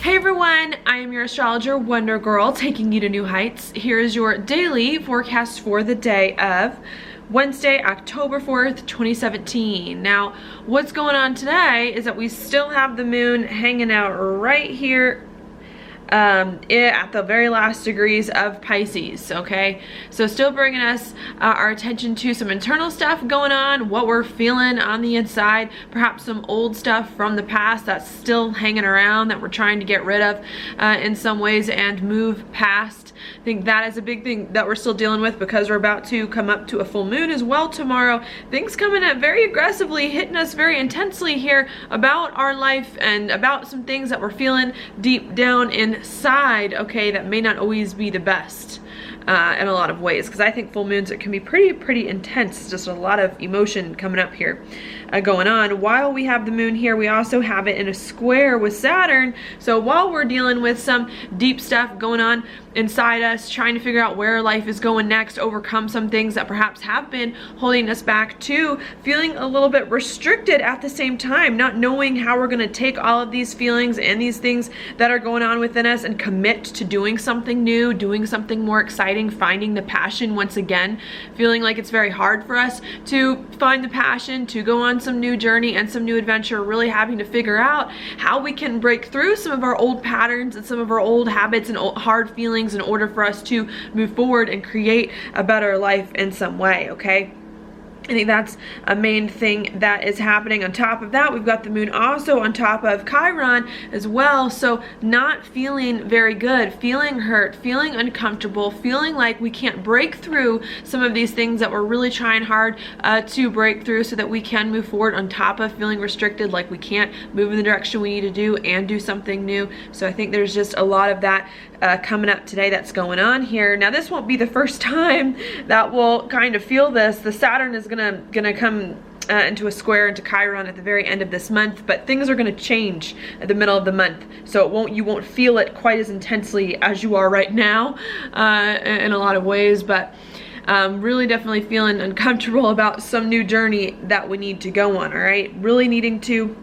Hey everyone, I am your astrologer Wonder Girl, taking you to new heights. Here is your daily forecast for the day of Wednesday, October 4th, 2017. Now, what's going on today is that we still have the moon hanging out right here at the very last degrees of Pisces, okay? So still bringing us our attention to some internal stuff going on, what we're feeling on the inside, perhaps some old stuff from the past that's still hanging around that we're trying to get rid of in some ways and move past. I think that is a big thing that we're still dealing with because we're about to come up to a full moon as well tomorrow. Things coming up very aggressively, hitting us very intensely here about our life and about some things that we're feeling deep down inside, okay, that may not always be the best in a lot of ways, because I think full moons, it can be pretty intense, just a lot of emotion coming up here going on. While we have the moon here, we also have it in a square with Saturn, so while we're dealing with some deep stuff going on inside us, trying to figure out where life is going next, overcome some things that perhaps have been holding us back, to feeling a little bit restricted at the same time, not knowing how we're going to take all of these feelings and these things that are going on within us and commit to doing something new, doing something more exciting, finding the passion once again, feeling like it's very hard for us to find the passion, to go on some new journey and some new adventure, really having to figure out how we can break through some of our old patterns and some of our old habits and hard feelings in order for us to move forward and create a better life in some way, okay? I think that's a main thing that is happening. On top of that, we've got the moon also on top of Chiron as well, so not feeling very good, feeling hurt, feeling uncomfortable, feeling like we can't break through some of these things that we're really trying hard to break through so that we can move forward, on top of feeling restricted, like we can't move in the direction we need to do and do something new. So I think there's just a lot of that coming up today that's going on here. Now, this won't be the first time that we'll kind of feel this. The Saturn is gonna come into a square into Chiron at the very end of this month, but things are gonna change at the middle of the month, so you won't feel it quite as intensely as you are right now in a lot of ways, but really definitely feeling uncomfortable about some new journey that we need to go on, all right? Really needing to,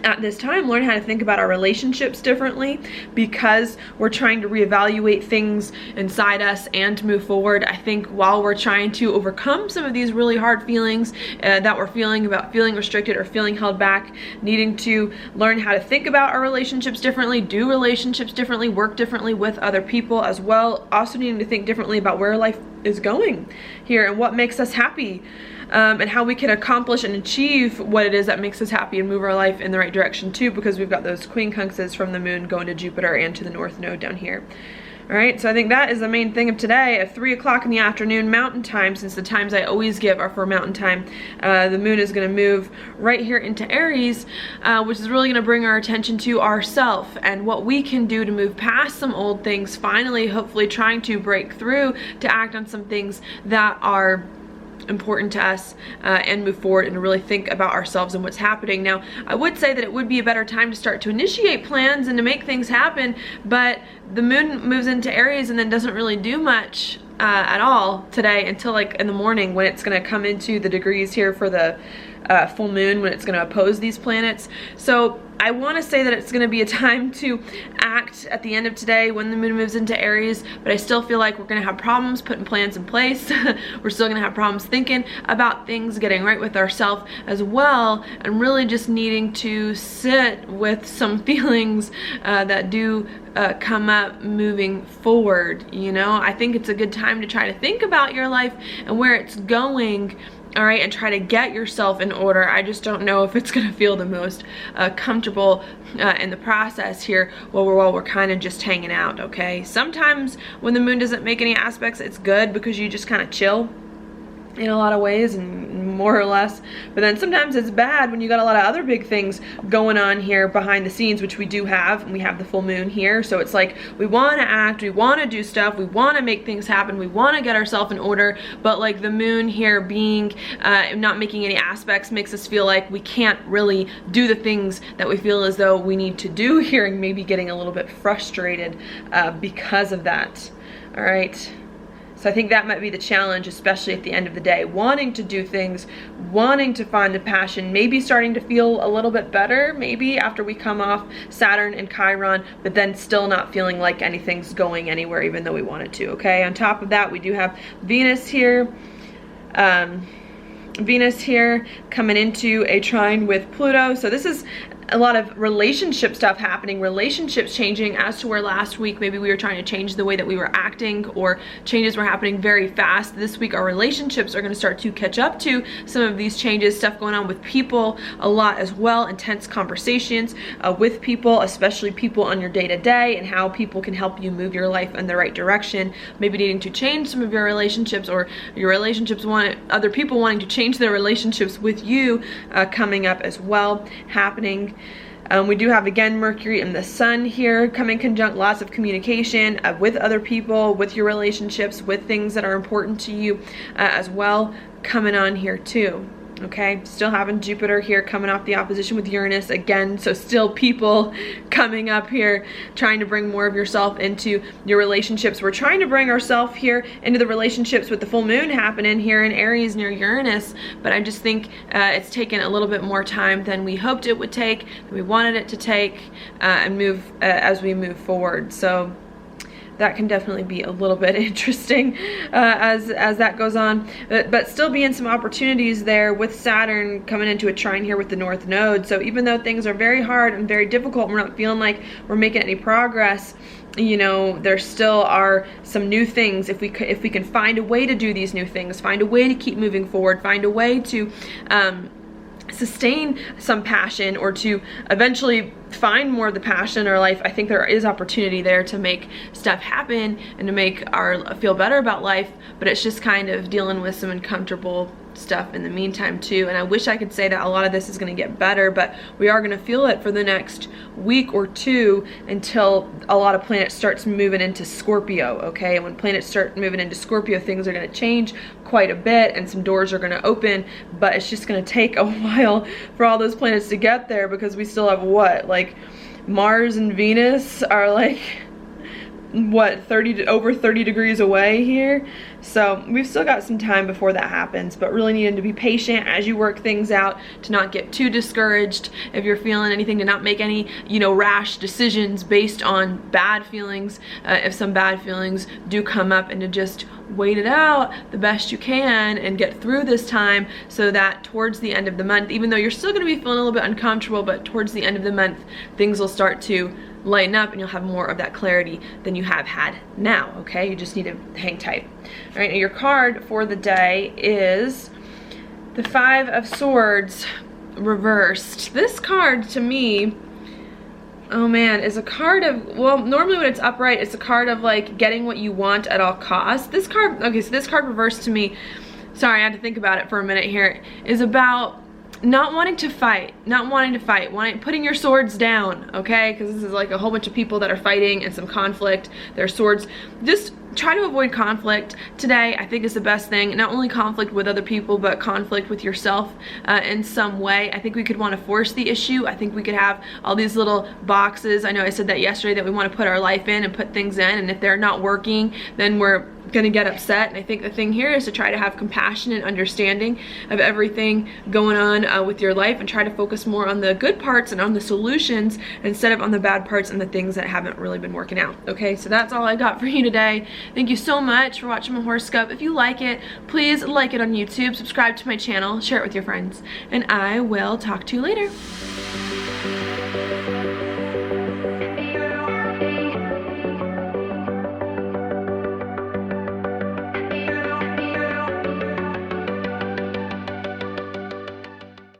at this time, learn how to think about our relationships differently, because we're trying to reevaluate things inside us and move forward. I think while we're trying to overcome some of these really hard feelings that we're feeling about feeling restricted or feeling held back, needing to learn how to think about our relationships differently, do relationships differently, work differently with other people as well. Also needing to think differently about where life is going here and what makes us happy. And how we can accomplish and achieve what it is that makes us happy and move our life in the right direction too, because we've got those quincunxes from the moon going to Jupiter and to the North Node down here. All right, so I think that is the main thing of today. At 3 o'clock in the afternoon Mountain Time, since the times I always give are for Mountain Time, the moon is going to move right here into Aries, which is really going to bring our attention to ourself and what we can do to move past some old things, finally, hopefully trying to break through, to act on some things that are important to us and move forward and really think about ourselves and what's happening. Now, I would say that it would be a better time to start to initiate plans and to make things happen, but the moon moves into Aries and then doesn't really do much at all today until like in the morning, when it's going to come into the degrees here for the full moon, when it's going to oppose these planets. So I want to say that it's going to be a time to act at the end of today when the moon moves into Aries, but I still feel like we're going to have problems putting plans in place. We're still going to have problems thinking about things, getting right with ourselves as well, and really just needing to sit with some feelings that do come up moving forward. You know, I think it's a good time to try to think about your life and where it's going, all right, and try to get yourself in order. I just don't know if it's gonna feel the most comfortable in the process here while we're kind of just hanging out, okay? Sometimes when the moon doesn't make any aspects, it's good because you just kind of chill in a lot of ways, and more or less, but then sometimes it's bad when you got a lot of other big things going on here behind the scenes, which we do have, and we have the full moon here. So it's like we want to act, we want to do stuff, we want to make things happen, we want to get ourselves in order, but like the moon here being not making any aspects makes us feel like we can't really do the things that we feel as though we need to do here, and maybe getting a little bit frustrated because of that. All right. So I think that might be the challenge, especially at the end of the day. Wanting to do things, wanting to find the passion, maybe starting to feel a little bit better, maybe after we come off Saturn and Chiron, but then still not feeling like anything's going anywhere even though we want it to, okay? On top of that, we do have Venus here. Venus here coming into a trine with Pluto. So this is a lot of relationship stuff happening, relationships changing, as to where last week maybe we were trying to change the way that we were acting, or changes were happening very fast. This week our relationships are going to start to catch up to some of these changes, stuff going on with people a lot as well, intense conversations with people, especially people on your day-to-day, and how people can help you move your life in the right direction, maybe needing to change some of your relationships, or your relationships other people wanting to change their relationships with you, coming up as well, happening. We do have, again, Mercury and the Sun here coming conjunct, lots of communication with other people, with your relationships, with things that are important to you as well, coming on here too. Okay, still having Jupiter here coming off the opposition with Uranus again, so still people coming up here trying to bring more of yourself into your relationships. We're trying to bring ourselves here into the relationships with the full moon happening here in Aries near Uranus, but I just think it's taken a little bit more time than we hoped it would take, than we wanted it to take, and move as we move forward. So that can definitely be a little bit interesting as that goes on, but still being some opportunities there with Saturn coming into a trine here with the North Node. So even though things are very hard and very difficult, we're not feeling like we're making any progress, you know, there still are some new things. If we can find a way to do these new things, find a way to keep moving forward, find a way to sustain some passion, or to eventually find more of the passion in our life, I think there is opportunity there to make stuff happen and to make feel better about life, but it's just kind of dealing with some uncomfortable stuff in the meantime too. And I wish I could say that a lot of this is going to get better, but we are going to feel it for the next week or two until a lot of planets starts moving into Scorpio, okay? And when planets start moving into Scorpio, things are going to change quite a bit and some doors are going to open, but it's just going to take a while for all those planets to get there, because we still have what, like Mars and Venus are like what, over 30 degrees away here. So we've still got some time before that happens, but really needing to be patient as you work things out, to not get too discouraged if you're feeling anything, to not make any, you know, rash decisions based on bad feelings, if some bad feelings do come up, and to just wait it out the best you can and get through this time, so that towards the end of the month, even though you're still going to be feeling a little bit uncomfortable, but towards the end of the month things will start to lighten up and you'll have more of that clarity than you have had now, okay? You just need to hang tight. All right, now your card for the day is the Five of Swords reversed. This card to me, oh man, is a card of, well, normally when it's upright, it's a card of like getting what you want at all costs. This card, okay, so this card reversed to me, sorry, I had to think about it for a minute here, is about not wanting to fight, putting your swords down, okay? Because this is like a whole bunch of people that are fighting and some conflict, their swords. Just try to avoid conflict today. I think is the best thing. Not only conflict with other people, but conflict with yourself in some way. I think we could want to force the issue. I think we could have all these little boxes. I know I said that yesterday, that we want to put our life in and put things in, and if they're not working, then we're gonna get upset. And I think the thing here is to try to have compassion and understanding of everything going on with your life, and try to focus more on the good parts and on the solutions instead of on the bad parts and the things that haven't really been working out. Okay, so that's all I got for you today. Thank you so much for watching my horoscope. If you like it, please like it on YouTube, subscribe to my channel, share it with your friends, and I will talk to you later.